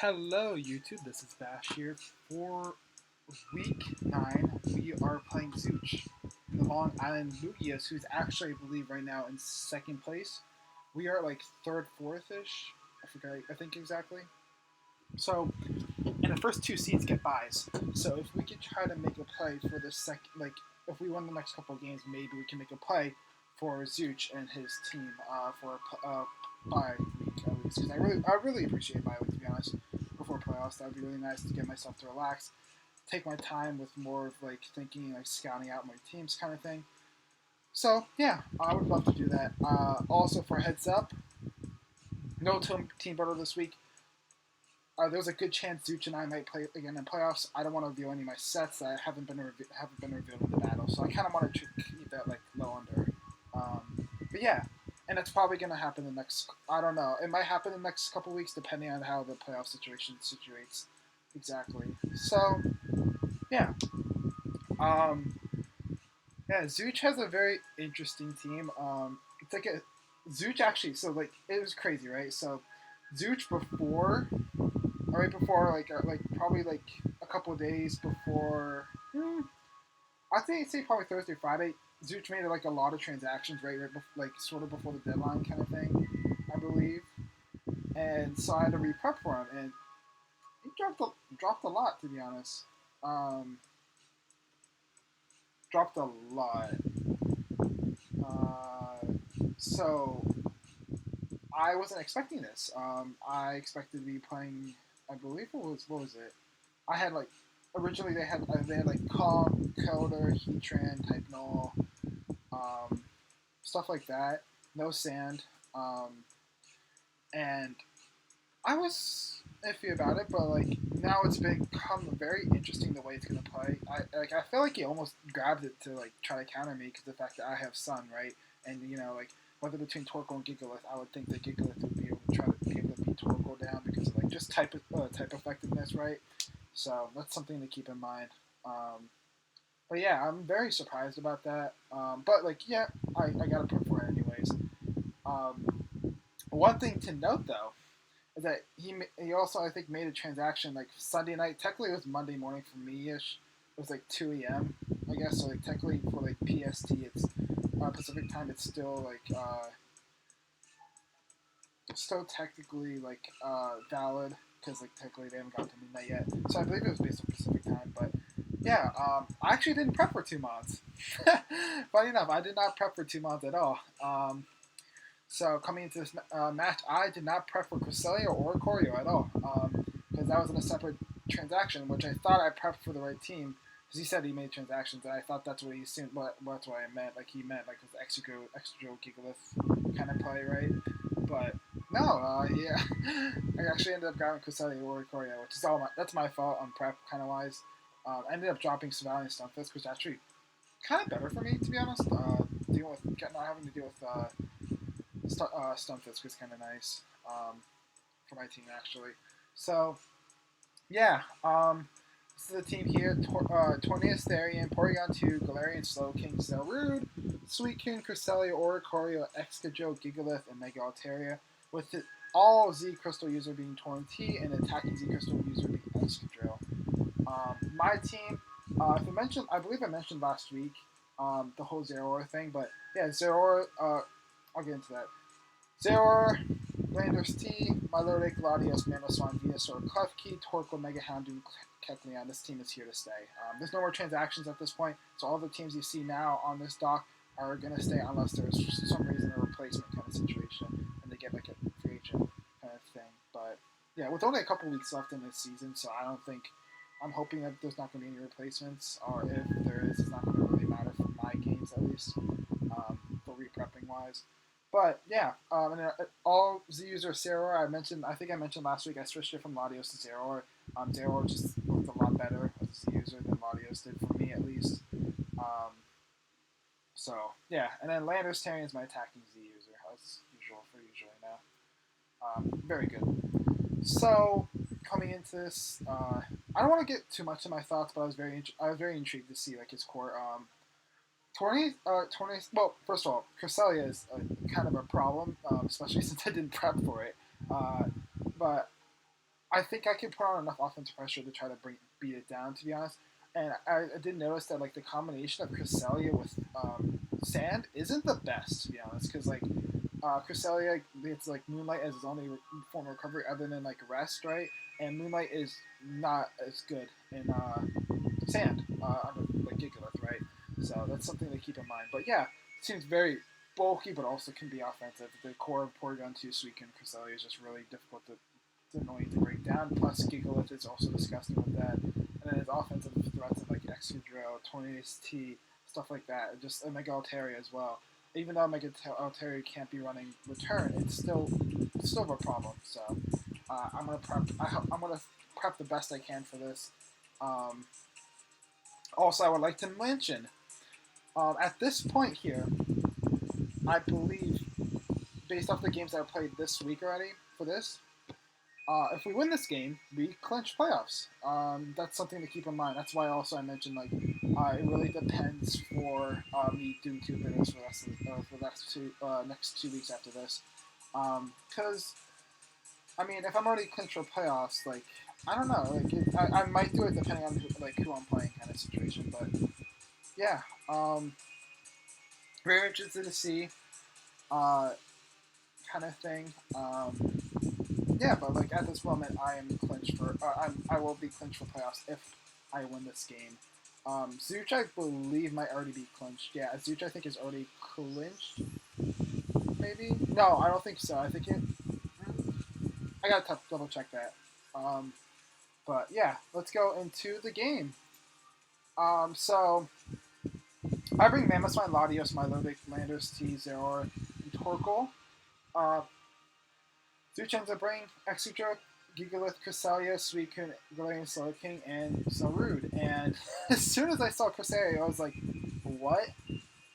Hello YouTube, this is Bash here. For week 9, we are playing Zooch in the Long Island Lugias, who's actually, I believe, right now in second place. We are like third, fourth-ish. I think exactly. So, and the first two seeds get buys. So if we could try to make a play for the second, like, if we win the next couple of games, maybe we can make a play for Zooch and his team for bye week at least. Because I really appreciate bye week, to be honest. Before playoffs, that would be really nice to get myself to relax, take my time with more of like thinking, like scouting out my teams, kind of thing. So yeah, I would love to do that. Also, for heads up, no team battle this week. There's a good chance Zooch and I might play again in playoffs. I don't want to reveal any of my sets that haven't been revealed in the battle, so I kind of want to keep that like low under. But yeah, and it's probably going to happen the next. I don't know. It might happen the next couple weeks, depending on how the playoff situation situates exactly. So yeah, um, yeah. Zooch has a very interesting team. It's like a Zooch actually. So like it was crazy, right? So Zooch before right before like probably like a couple of days before I think say probably Thursday Friday. Zooch made like a lot of transactions right like sort of before the deadline kind of thing, I believe, and so I had to re-prep for him, and he dropped a lot, to be honest. Um, Dropped a lot. Uh, so I wasn't expecting this. I expected to be playing. I believe it was what was it? I had like originally they had like Kong, Kelder, Heatran, Type Null, um, stuff like that. No sand, and I was iffy about it, but like now it's become very interesting the way it's gonna play. I feel like he almost grabbed it to like try to counter me because the fact that I have Sun, right, and like whether between Torkoal and Gigalith, I would think that Gigalith would be able to try to be able to beat Torkoal down because of like just type effectiveness, right? So that's something to keep in mind. Um, but yeah, I'm very surprised about that. But like, yeah, I gotta put for it anyways. Um, One thing to note though is that he also I think made a transaction like Sunday night. Technically, it was Monday morning for me ish. It was like 2 a.m. I guess. So like technically for like PST, it's Pacific time. It's still like still technically like valid because like technically they haven't gotten to midnight yet. So I believe it was based on Pacific time. But yeah, I actually didn't prep for 2 months. Funny enough, I did not prep for 2 months at all. So coming into this match, I did not prep for Cresselia or Corio at all because that was in a separate transaction, which I thought I prepped for the right team because he said he made transactions, and I thought that's what he assumed. But that's what I meant. Like he meant like with extra Gigalith kind of play, right? But no, yeah, I actually ended up grabbing Cresselia or Corio, which is that's my fault on prep kind of wise. I ended up dropping Savali and Stunfisk, which is actually kind of better for me to be honest. Dealing with not having to deal with Stunfisk was kind of nice for my team actually. So yeah, this is the team here: Tornado Therian, Porygon 2, Galarian Slowking, Zarude, Suicune, Cresselia, Oricorio, Excadrill, Gigalith, and Mega Altaria, with all Z Crystal user being Torrent and attacking Z Crystal user being Excadrill. My team, if I mentioned, I believe I mentioned last week the whole Zeraora thing, but yeah, Zeraora. I'll get into that. Zeraora, Landorus T, Milotic, Latios, Mamoswine, Venusaur, Klefki, Torkoal, Mega Houndoom, Kecleon. This team is here to stay. There's no more transactions at this point, so all the teams you see now on this dock are going to stay unless there's for some reason a replacement kind of situation and they get like a free agent kind of thing. But yeah, with only a couple weeks left in this season, so I don't think I'm hoping that there's not going to be any replacements, or if there is, it's not going to really matter for my games at least, for reprepping wise. But yeah, and all Z user Zeraora, I think I mentioned last week, I switched it from Latios to Zeraora. Zeraora just looked a lot better as a Z user than Latios did for me at least. Um, so yeah, and then Landorus Terrian is my attacking Z user as usual for usually now. Very good. So coming into this, I don't want to get too much of my thoughts, but I was very intrigued to see like his core. Well, first of all, Cresselia is kind of a problem, especially since I didn't prep for it. Uh, but I think I can put on enough offensive pressure to try to beat it down, to be honest. And I did notice that like the combination of Cresselia with Sand isn't the best, to be honest, because like Cresselia it's like Moonlight as his only form of recovery other than like Rest, right? And Moonlight is not as good in Sand under like Gigalith, right? So that's something to keep in mind. But yeah, it seems very bulky, but also can be offensive. The core of Porygon 2 Suicune Cresselia is just really difficult to it's annoying to break down. Plus, Gigalith is also disgusting with that. And then his offensive threats of like Excadrill, Tornadus T, stuff like that. And just Mega Altaria as well. Even though Mega Altaria can't be running Return, it's still a problem. So I'm gonna prep. I'm gonna prep the best I can for this. Um, Also, I would like to mention at this point here, I believe based off the games that I played this week already for this, if we win this game, we clinch playoffs. That's something to keep in mind. That's why also I mentioned like it really depends for me doing 2 videos for the rest of for the next 2 weeks after this. Because I mean, if I'm already clinched for playoffs, like I don't know, like I might do it depending on who I'm playing kind of situation. But yeah, very interested to see uh, kind of thing. Yeah, but like at this moment, I am clinched for. I will be clinched for playoffs if I win this game. Zooch, I believe, might already be clinched. Yeah, Zooch, I think, is already clinched. Maybe no, I don't think so. I think it. I gotta double check that. Um, but yeah, let's go into the game. So I bring Mammothswine, Latios, Milotic, Landers, T, Zeror, and Torkoal. Uh, Zooch ends up bringing Excadrill, Gigalith, Cresselia, Suicune, Galarian Slowking, and Zarude. And as soon as I saw Cresselia, I was like, what?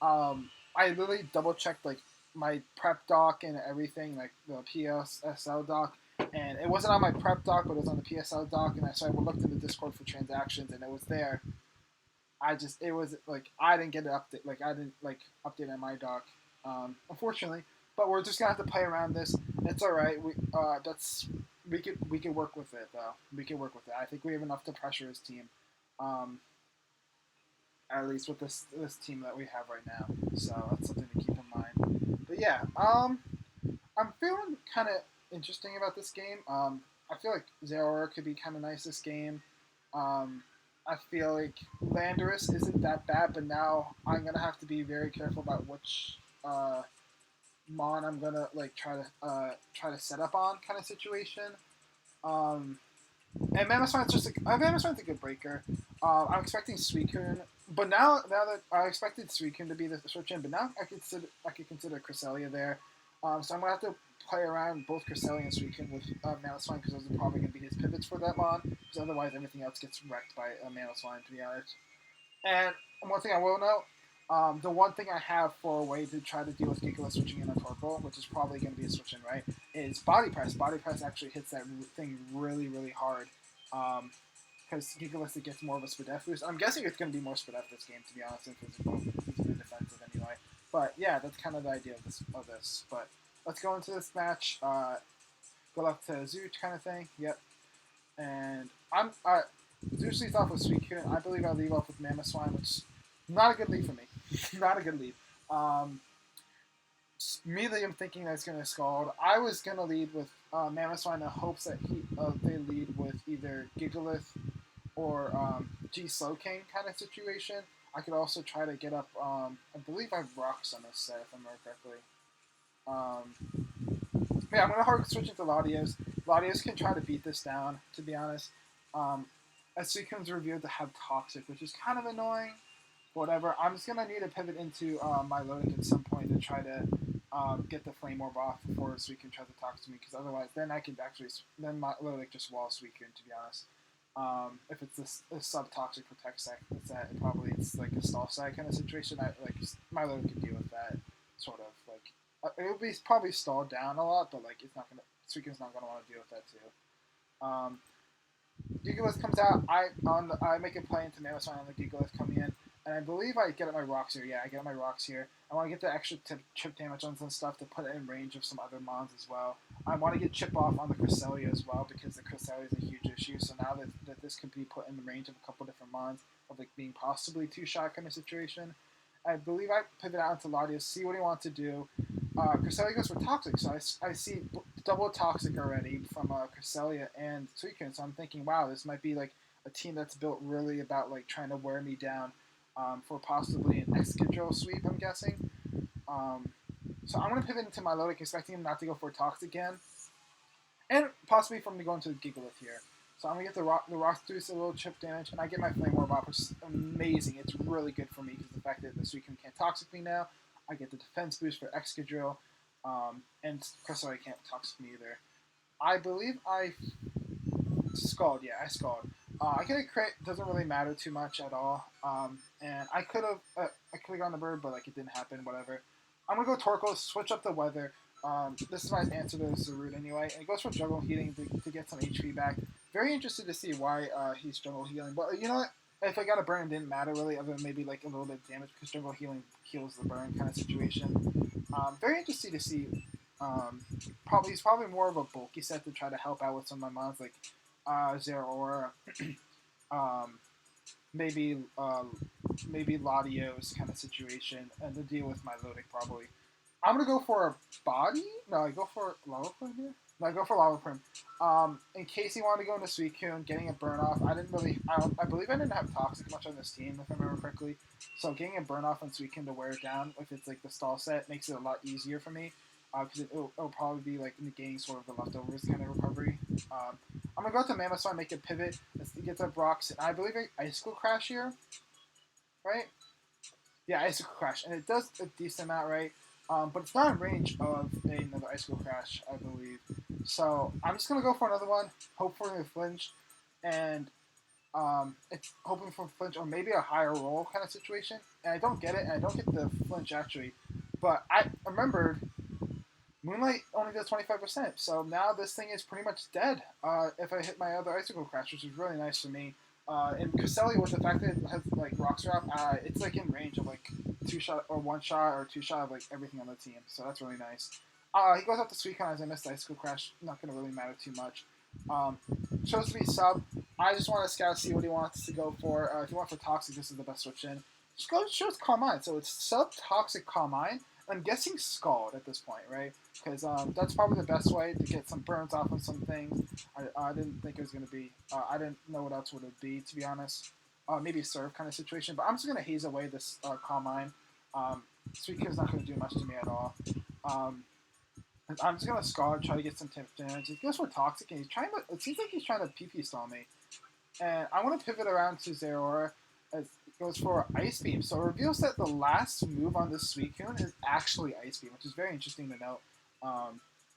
I literally double checked like my prep doc and everything, like the PSL doc, and it wasn't on my prep doc, but it was on the PSL doc. And so I looked in the Discord for transactions, and it was there. It was like I didn't get it update, like I didn't like update on my doc, unfortunately. But we're just gonna have to play around this. It's all right. We could work with it though. We can work with it. I think we have enough to pressure his team. Um, at least with this team that we have right now. So that's something to keep in mind. But yeah, I'm feeling kind of interesting about this game. I feel like Zeraora could be kind of nice this game. Um, I feel like Landorus isn't that bad, but now I'm gonna have to be very careful about which mon I'm gonna like try to set up on kind of situation. Um, and Mammothswine's a good breaker. I'm expecting Suicune, but now that I expected Suicune to be the switch in, but now I could consider Cresselia there. So I'm gonna have to play around both Cresselia and Suicune with Mammothswine because those are probably gonna be his pivots for that mon. Because otherwise everything else gets wrecked by Mammothswine, to be honest. And one thing I will note, the one thing I have for a way to try to deal with Gigalith switching in a Torkoal, which is probably going to be a switch in, right, is Body Press. Body Press actually hits that thing really, really hard. Because Gigalith gets more of a Spadef boost. I'm guessing it's going to be more Spadef this game, to be honest, in physical. He's very defensive anyway. But yeah, that's kind of the idea of this. But let's go into this match. Good luck to Zooch kind of thing. Yep. And I'm Zeus leads off with Suicune. I believe I leave off with Mammothswine, which is not a good lead for me. Not a good lead. Immediately I'm thinking that it's going to Scald. I was going to lead with Mammothswine in the hopes that they lead with either Gigalith or G Slowking kind of situation. I could also try to get up. I believe I have Rocks on this set, if I remember correctly. Yeah, I'm going to hard switch into Latios. Latios can try to beat this down, to be honest. As Suicune's revealed to have Toxic, which is kind of annoying. Whatever. I'm just going to need to pivot into Milotic at some point to try to get the Flame Orb off before Suicune tries to talk to me, because otherwise then I could actually, then Milotic just walls Suicune, to be honest. If it's a sub-toxic protect set, it's like a stall side kind of situation. Milotic could deal with that, sort of. Like, it will be probably stalled down a lot, but like it's not gonna. Suicune's not gonna want to deal with that too. Gigalith comes out. I make a play into Mammothswine on the Gigalith coming in, and I believe I get at my rocks here. Yeah, I get at my rocks here. I want to get the extra chip damage on some stuff to put it in range of some other mons as well. I want to get chip off on the Cresselia as well because the Cresselia is a huge issue. So now that this could be put in the range of a couple different mons of like being possibly two-shot kind of situation, I believe I pivot out into Lugias, see what he wants to do. Cresselia goes for Toxic, so I see double Toxic already from Cresselia and Suicune. So I'm thinking, wow, this might be like a team that's built really about like trying to wear me down for possibly an Excadrill sweep, I'm guessing. Um, so I'm going to pivot into my Milotic, expecting him not to go for Toxic again. And possibly from me going to the Gigalith here. So I'm going to get the Rock Deuce a little chip damage, and I get my Flame Orb off, which is amazing. It's really good for me because the fact that the Suicune can't Toxic me now, I get the defense boost for Excadrill, and Cresselia can't Toxic me either. I believe I Scald, yeah, I Scald. I get a crit, doesn't really matter too much at all. And I could have gone the bird, but like it didn't happen. Whatever. I'm gonna go Torkoal, switch up the weather. This is my answer to Zarude anyway, and it goes for Jungle Healing to get some HP back. Very interested to see why he's Jungle Healing, but you know what? If I got a burn, it didn't matter really, other than maybe like a little bit of damage because Jungle Healing heals the burn kind of situation. Very interested to see. He's probably more of a bulky set to try to help out with some of my mons like Zero Aura, um, maybe Latios kind of situation, and to deal with my Milotic probably. I'm gonna go for a body. No, I go for Lava Prim here. No, I go for Lava Prim. In case he wanted to go into Suicune, getting a burn off. I didn't really. I believe I didn't have Toxic much on this team, if I remember correctly. So getting a burn off on Suicune to wear it down, if it's like the stall set, makes it a lot easier for me. Because it'll probably be like negating sort of the leftovers kind of recovery. I'm gonna go to Mammoth, make a pivot. Let's get up rocks, and I believe Icicle Crash here, right? Yeah, Icicle Crash, and it does a decent amount, right? But it's not in range of another Icicle Crash, I believe. So I'm just gonna go for another one, hope for a flinch, and it's hoping for flinch or maybe a higher roll kind of situation. And I don't get it, and I don't get the flinch actually. But I remembered Moonlight only does 25%, so now this thing is pretty much dead if I hit my other Icicle Crash, which is really nice for me. And Cresselia, with the fact that it has like Rock Drop, it's like in range of like two shot or one shot or two shot of like everything on the team, so that's really nice. He goes up to Suicune as I missed the Icicle Crash, not going to really matter too much. Chose to be sub. I just want to scout, see what he wants to go for. If you want for Toxic, this is the best switch in. Just go shows Calm Mind, so it's sub Toxic Calm Mind. I'm guessing Scald at this point, right? Because that's probably the best way to get some burns off on some things. I didn't think it was going to be. I didn't know what else would it be, to be honest. Maybe a serve kind of situation, but I'm just going to haze away this Calm Mind. Suicune's not going to do much to me at all. I'm just going to Scald, try to get some tip damage. He goes for Toxic, and he's trying to. It seems like he's trying to PP stall me. And I want to pivot around to Zeraora as it goes for Ice Beam. So it reveals that the last move on this Suicune is actually Ice Beam, which is very interesting to note.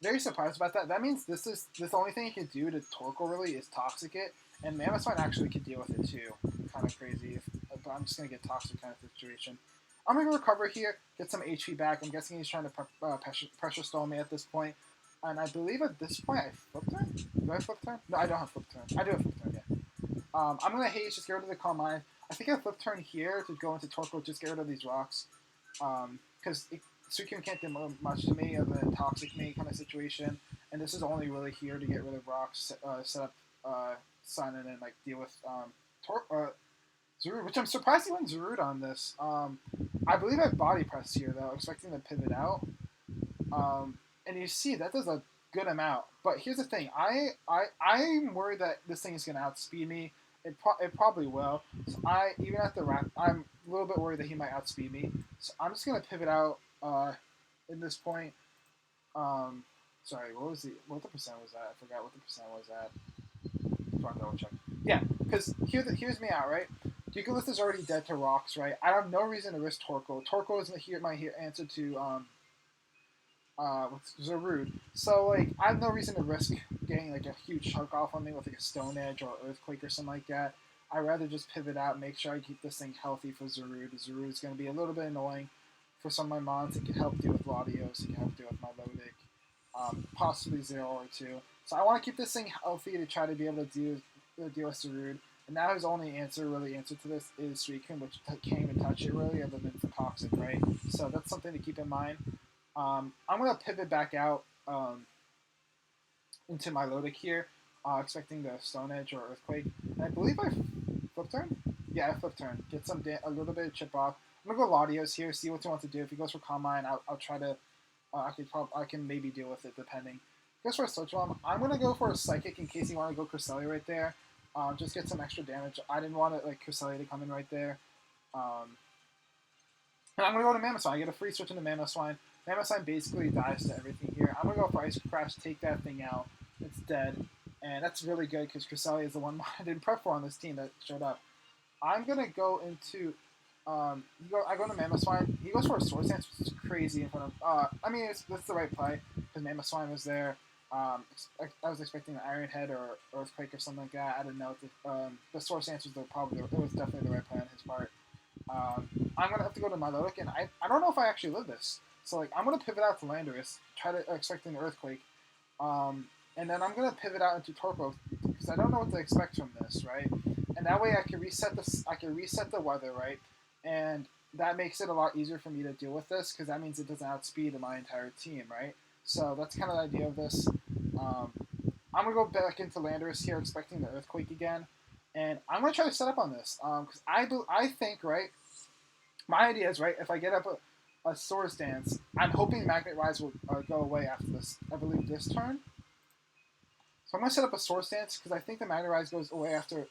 Very surprised about that. That means this only thing he can do to Torkoal really is Toxic it, and Mammoth actually could deal with it too. Kind of crazy, but I'm just gonna get Toxic kind of situation. I'm gonna recover here, get some HP back. I'm guessing he's trying to pressure stall me at this point, and I believe at this point I flip turn. Do I flip turn? No, I don't have flip turn. I do have flip turn. Yeah. I'm gonna haze, just get rid of the Calm Mind. I think I flip turn here to go into Torkoal, just get rid of these rocks, because Suicune can't do much to me other than Toxic me kind of situation, and this is only really here to get rid of rocks, set up Sun, and then like deal with Zarude, which I'm surprised he went Zarude on this. I believe I body press here though, expecting to pivot out, and you see that does a good amount. But here's the thing, I'm worried that this thing is going to outspeed me. It probably will. So even at the rack, I'm a little bit worried that he might outspeed me. So I'm just going to pivot out in this point. Sorry, what the percent was that? I forgot what the percent was at. Trying to double check. Yeah, because here's me out, right? Gigalith is already dead to rocks, right? I have no reason to risk Torkoal. Torkoal is my answer to Zarude. So like I have no reason to risk getting like a huge chunk off on me with like a Stone Edge or Earthquake or something like that. I'd rather just pivot out, make sure I keep this thing healthy for Zarude. Zarude is going to be a little bit annoying for some of my mons. It can help deal with Latios, it can help deal with my Milotic, possibly 0 or 2. So I want to keep this thing healthy to try to be able to deal with Zarude. And now his only answer to this is Suicune, which can't even touch it really, other than for Toxic, right? So that's something to keep in mind. I'm going to pivot back out into my Lodic here, expecting the Stone Edge or Earthquake. And I believe I flip turn? Yeah, I flip turn. Get a little bit of chip off. I'm gonna go Lugias here, see what he wants to do. If he goes for Calm Mind, I'll try to. I can maybe deal with it depending. Goes for a Switch Bomb. I'm gonna go for a Psychic in case you want to go Cresselia right there. Just get some extra damage. I didn't want Cresselia to come in right there. And I'm gonna go to Mamoswine. I get a free switch into Mamoswine. Mamoswine basically dies to everything here. I'm gonna go for Ice Crash, take that thing out. It's dead. And that's really good because Cresselia is the one I didn't prep for on this team that showed up. I'm gonna go into I go to Mamoswine. He goes for a Swords Dance, which is crazy in front of. I mean, that's the right play because Mamoswine was there. I was expecting an Iron Head or Earthquake or something like that. I didn't know the Swords Dance was it was definitely the right play on his part. I'm gonna have to go to Milotic, and I don't know if I actually live this. So like I'm gonna pivot out to Landorus, try to expecting an Earthquake, and then I'm gonna pivot out into Torkoal because I don't know what to expect from this, right? And that way I can reset the weather, right? And that makes it a lot easier for me to deal with this because that means it doesn't outspeed my entire team, right? So that's kind of the idea of this. I'm gonna go back into Landorus here, expecting the Earthquake again, and I'm gonna try to set up on this because I think right. My idea is right. If I get up a Swords Dance, I'm hoping Magnet Rise will go away after this. I believe this turn. So I'm gonna set up a Swords Dance because I think the Magnet Rise goes away after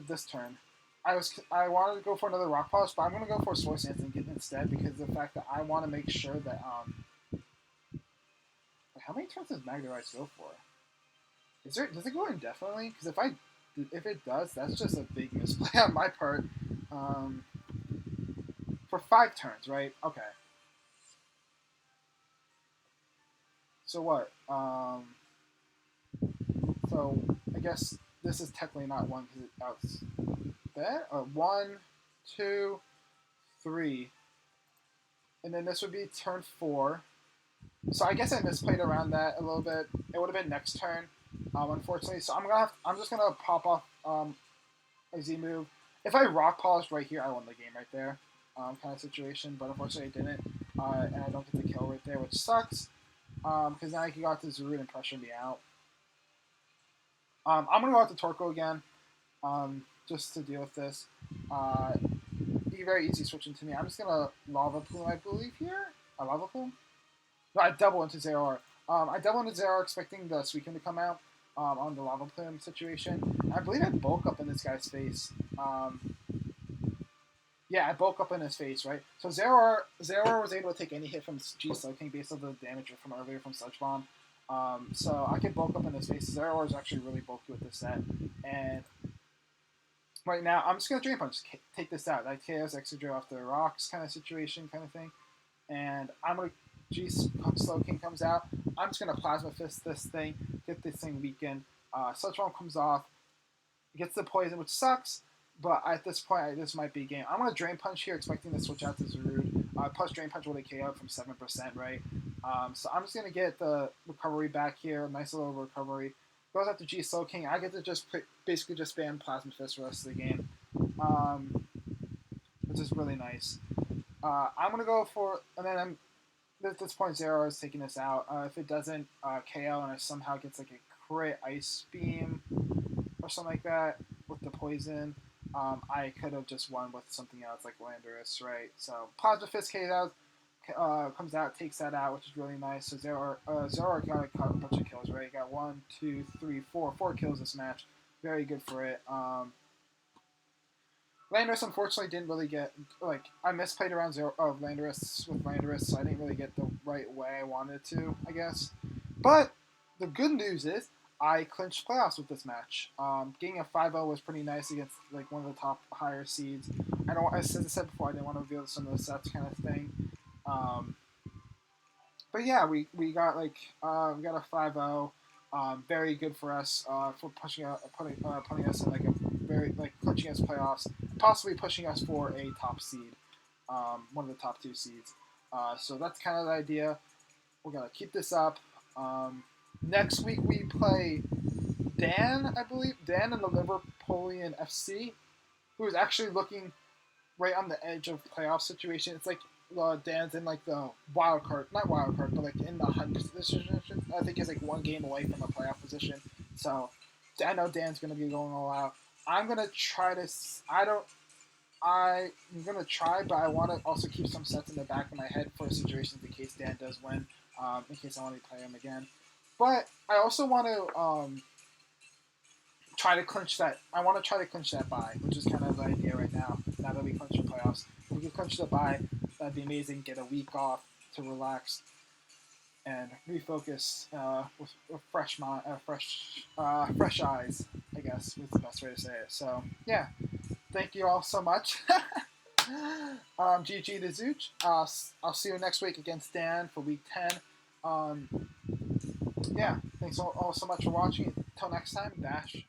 this turn. I wanted to go for another Rock Polish, but I'm gonna go for a Swords Dance and get instead because of the fact that I want to make sure that how many turns does Magnet Rise go for? Does it go indefinitely? Because if it does, that's just a big misplay on my part. For 5 turns, right? Okay. So what? So I guess this is technically not one because it's that. 1, 2, 3, and then this would be turn 4. So I guess I misplayed around that a little bit. It would have been next turn, unfortunately. So I'm just gonna pop off a Z move. If I Rock Polished right here, I won the game right there, kind of situation. But unfortunately, I didn't, and I don't get the kill right there, which sucks. Because now he got to Zuru and pressure me out. I'm gonna go out to Torkoal again, just to deal with this. Be very easy switching to me. I'm just gonna Lava Plume, I believe here. A Lava Plume? No, I double into Zeror. I double into Zeror expecting the Suicune to come out on the Lava Plume situation. I believe I bulk up in this guy's face. Yeah, I bulk up in his face, right? So Zeror was able to take any hit from G Soaking based on the damage from earlier from Sludge Bomb. So I can bulk up in his face. Zeror is actually really bulky with this set. And right now, I'm just going to Drain Punch, take this out. Like KO's Exegir off the rocks kind of situation, kind of thing. And I'm going to G Slowking comes out. I'm just going to Plasma Fist this thing, get this thing weakened. Sludge Bomb comes off, gets the poison, which sucks. But at this point, this might be a game. I'm going to Drain Punch here, expecting to switch out to Zarude. Plus Drain Punch will KO from 7%, right? So I'm just going to get the recovery back here. Nice little recovery. Goes up to G Slowking. I get to just basically just spam Plasma Fist for the rest of the game. Which is really nice. I'm going to go for... And then at this point, Zero is taking this out. If it doesn't KO and it somehow gets like a crit Ice Beam or something like that with the poison... I could have just won with something else like Landorus, right? So Plasma Fist comes out, takes that out, which is really nice. So Zero got a bunch of kills, right? He got 1, 2, 3, 4 kills this match. Very good for it. Landorus unfortunately didn't really get I misplayed around Landorus with Landorus, so I didn't really get the right way I wanted to, I guess. But the good news is I clinched playoffs with this match. Getting a 5-0 was pretty nice against one of the top higher seeds. As I said before, I didn't want to reveal some of the sets kind of thing. But yeah, we got we got a 5-0. Very good for us for putting us in a very clinching us playoffs, possibly pushing us for a top seed, one of the top 2 seeds. So that's kind of the idea. We're gonna keep this up. Next week we play Dan, I believe. Dan in the Liverpoolian FC, who is actually looking right on the edge of playoff situation. It's Dan's in like the wild card, not wild card, but like in the hunt position. I think he's like one game away from a playoff position. So I know Dan's gonna be going all out. I'm gonna try to. I'm gonna try, but I want to also keep some sets in the back of my head for situations in case Dan does win, in case I want to play him again. But I also want to try to clinch that. I want to try to clinch that bye, which is kind of the idea right now. Now that we clinch the playoffs, if we can clinch the bye, that'd be amazing. Get a week off to relax and refocus with fresh eyes. I guess is the best way to say it. So yeah, thank you all so much. GG to Zooch. I'll see you next week against Dan for week 10. Yeah, thanks all so much for watching. Until next time, Dash.